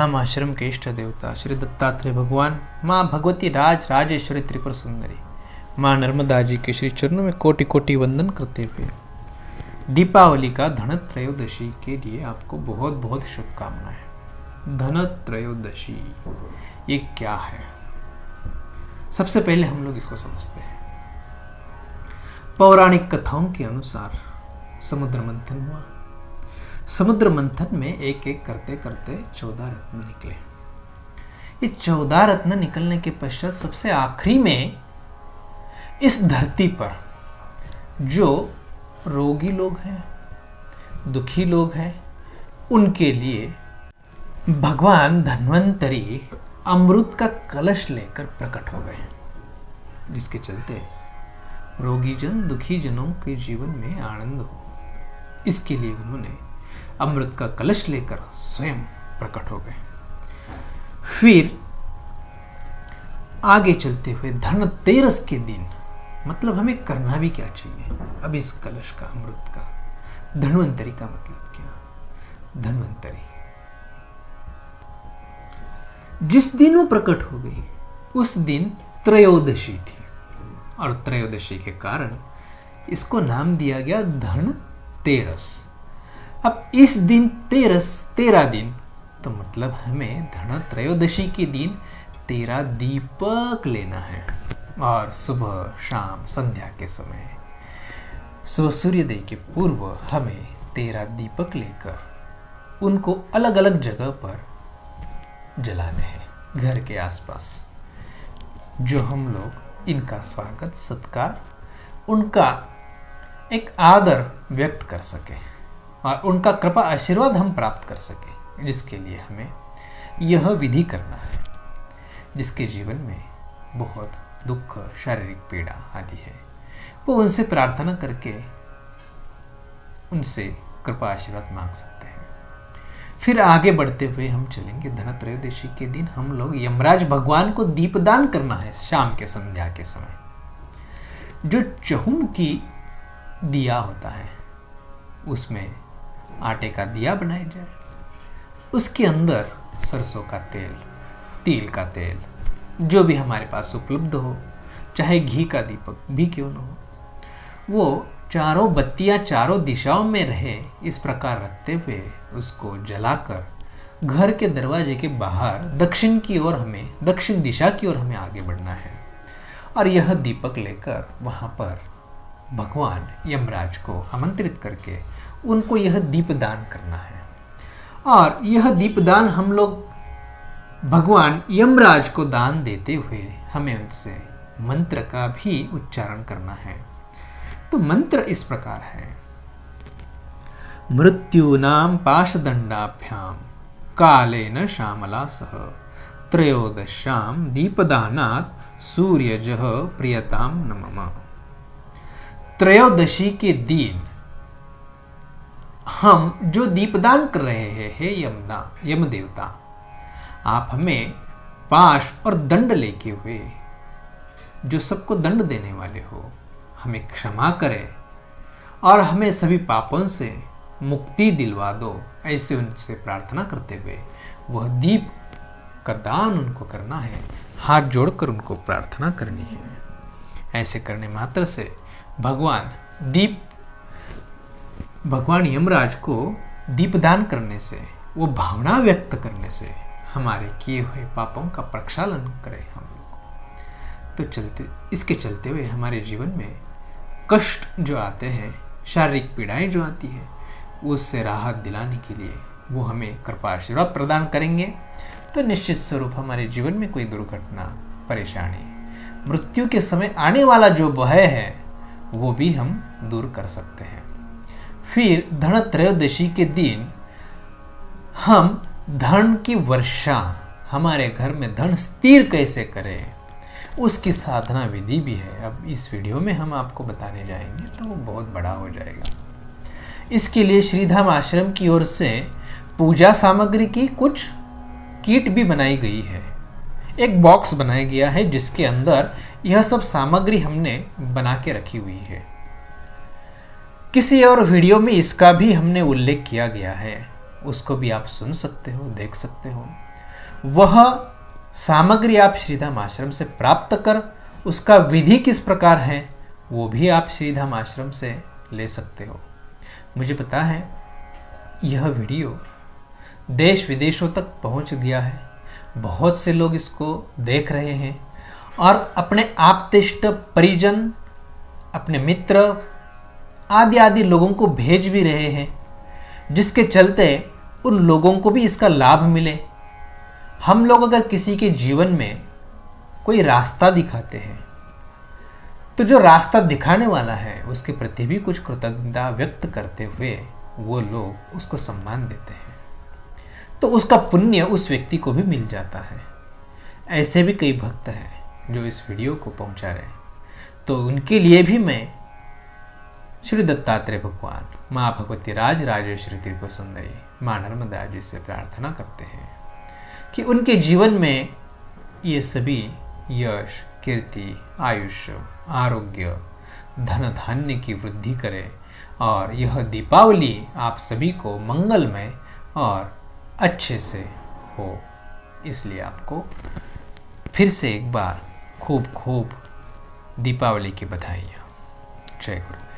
श्रीधाम आश्रम के इष्ट देवता श्री दत्तात्रेय भगवान, माँ भगवती राजेश्वरी त्रिपुर सुंदरी, माँ नर्मदा जी के श्री चरणों में कोटि कोटि वंदन करते हुए दीपावली का धनत्रयोदशी के लिए आपको बहुत बहुत शुभकामनाएं। धनत्रयोदशी ये क्या है? सबसे पहले हम लोग इसको समझते हैं। पौराणिक कथाओं के अनुसार समुद्र मंथन हुआ। समुद्र मंथन में एक एक करते करते 14 रत्न निकले। ये 14 रत्न निकलने के पश्चात सबसे आखिरी में इस धरती पर जो रोगी लोग हैं, दुखी लोग हैं, उनके लिए भगवान धन्वंतरी अमृत का कलश लेकर प्रकट हो गए, जिसके चलते रोगी जन, दुखी जनों के जीवन में आनंद हो, इसके लिए उन्होंने अमृत का कलश लेकर स्वयं प्रकट हो गए। फिर आगे चलते हुए धनतेरस के दिन, मतलब हमें करना भी क्या चाहिए? अब इस कलश का, अमृत का, धन्वंतरी का मतलब क्या? धन्वंतरी जिस दिन वो प्रकट हो गई उस दिन त्रयोदशी थी, और त्रयोदशी के कारण इसको नाम दिया गया धनतेरस। अब इस दिन 13 दिन, तो मतलब हमें धनत्रयोदशी के दिन 13 दीपक लेना है, और सुबह शाम संध्या के समय, सुबह सूर्योदय के पूर्व हमें 13 दीपक लेकर उनको अलग अलग जगह पर जलाने हैं घर के आसपास, जो हम लोग इनका स्वागत सत्कार, उनका एक आदर व्यक्त कर सके और उनका कृपा आशीर्वाद हम प्राप्त कर सके, जिसके लिए हमें यह विधि करना है। जिसके जीवन में बहुत दुख, शारीरिक पीड़ा आदि है, वो उनसे प्रार्थना करके उनसे कृपा आशीर्वाद मांग सकते हैं। फिर आगे बढ़ते हुए हम चलेंगे। धनत्रयोदशी के दिन हम लोग यमराज भगवान को दीपदान करना है। शाम के संध्या के समय जो चहुमुखी दिया होता है, उसमें आटे का दिया बनाया जाए, उसके अंदर सरसों का तेल, तिल का तेल, जो भी हमारे पास उपलब्ध हो, चाहे घी का दीपक भी क्यों न हो, वो चारों बत्तियां चारों दिशाओं में रहे, इस प्रकार रखते हुए उसको जलाकर घर के दरवाजे के बाहर दक्षिण की ओर, हमें दक्षिण दिशा की ओर हमें आगे बढ़ना है, और यह दीपक लेकर वहां पर भगवान यमराज को आमंत्रित करके उनको यह दीपदान करना है। और यह दीपदान हम लोग भगवान यमराज को दान देते हुए हमें उनसे मंत्र का भी उच्चारण करना है। तो मंत्र इस प्रकार है। मृत्युनाम पाशदंडाभ्याम कालेन श्यामला सह त्रयोदश्याम दीपदानात् सूर्यजः प्रियताम नमः। त्रयोदशी के दिन हम जो दीपदान कर रहे हैं, यम देवता, आप हमें पाश और दंड लेके हुए, जो सबको दंड देने वाले हो, हमें क्षमा करें और हमें सभी पापों से मुक्ति दिलवा दो, ऐसे उनसे प्रार्थना करते हुए वह दीप का दान उनको करना है। हाथ जोड़कर उनको प्रार्थना करनी है। ऐसे करने मात्र से भगवान यमराज को दीपदान करने से, वो भावना व्यक्त करने से हमारे किए हुए पापों का प्रक्षालन करें हम लोग। तो इसके चलते हुए हमारे जीवन में कष्ट जो आते हैं, शारीरिक पीड़ाएं जो आती है, उससे राहत दिलाने के लिए वो हमें कृपा आशीर्वाद प्रदान करेंगे। तो निश्चित स्वरूप हमारे जीवन में कोई दुर्घटना, परेशानी, मृत्यु के समय आने वाला जो भय है, वो भी हम दूर कर सकते हैं। फिर धनत्रयोदशी के दिन हम धन की वर्षा, हमारे घर में धन स्थिर कैसे करें, उसकी साधना विधि भी है। अब इस वीडियो में हम आपको बताने जाएंगे तो वो बहुत बड़ा हो जाएगा। इसके लिए श्रीधाम आश्रम की ओर से पूजा सामग्री की कुछ किट भी बनाई गई है। एक बॉक्स बनाया गया है जिसके अंदर यह सब सामग्री हमने बना के रखी हुई है। किसी और वीडियो में इसका भी हमने उल्लेख किया गया है, उसको भी आप सुन सकते हो, देख सकते हो। वह सामग्री आप श्रीधाम आश्रम से प्राप्त कर उसका विधि किस प्रकार है वो भी आप श्रीधाम आश्रम से ले सकते हो। मुझे पता है यह वीडियो देश विदेशों तक पहुंच गया है, बहुत से लोग इसको देख रहे हैं और अपने आप्तेष्ट परिजन, अपने मित्र आदि आदि लोगों को भेज भी रहे हैं, जिसके चलते उन लोगों को भी इसका लाभ मिले। हम लोग अगर किसी के जीवन में कोई रास्ता दिखाते हैं तो जो रास्ता दिखाने वाला है उसके प्रति भी कुछ कृतज्ञता व्यक्त करते हुए वो लोग उसको सम्मान देते हैं, तो उसका पुण्य उस व्यक्ति को भी मिल जाता है। ऐसे भी कई भक्त हैं जो इस वीडियो को पहुंचा रहे हैं, तो उनके लिए भी मैं श्री दत्तात्रेय भगवान, माँ भगवती राज राजेश्वरी त्रिपुर सुंदरी, माँ नर्मदा जी से प्रार्थना करते हैं कि उनके जीवन में ये सभी यश, कीर्ति, आयुष्य, आरोग्य, धन धान्य की वृद्धि करे और यह दीपावली आप सभी को मंगलमय और अच्छे से हो। इसलिए आपको फिर से एक बार खूब खूब दीपावली की बधाइयाँ। जय गुरु।